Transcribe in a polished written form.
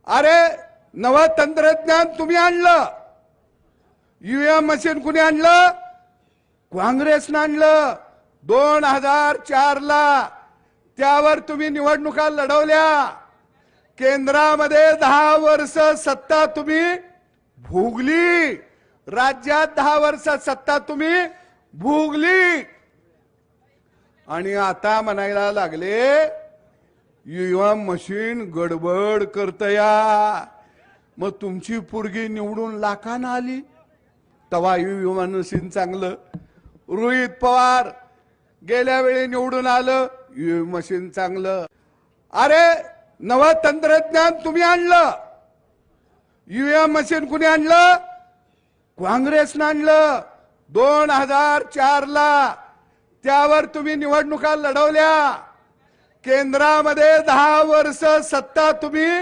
अरे नव तंत्रज्ञान तुम्ही आणलं, ईव्हीएम मशीन कुणी आणलं? काँग्रेसनं आणलं 2004 ला। त्यावर तुम्ही निवडणुका लढवल्या, केंद्रामध्ये 10 वर्ष सत्ता तुम्ही भोगली, राज्यात 10 वर्ष सत्ता तुम्ही भोगली, आणि आता म्हणायला लागले ईव्हीएम मशीन गडबड करतया। मग तुमची पोरगी निवडून लाखानं आली तवा ईव्हीएम मशीन चांगलं, रोहित पवार गेल्या वेळी निवडून आलं ईव्हीएम मशीन चांगलं। अरे नव तंत्रज्ञान तुम्ही आणलं, ईव्हीएम मशीन कुणी आणलं? काँग्रेसनं आणलं 2004 ला। त्यावर तुम्ही निवडणुका लढवल्या, केंद्रामध्ये 10 वर्ष सत्ता तुम्ही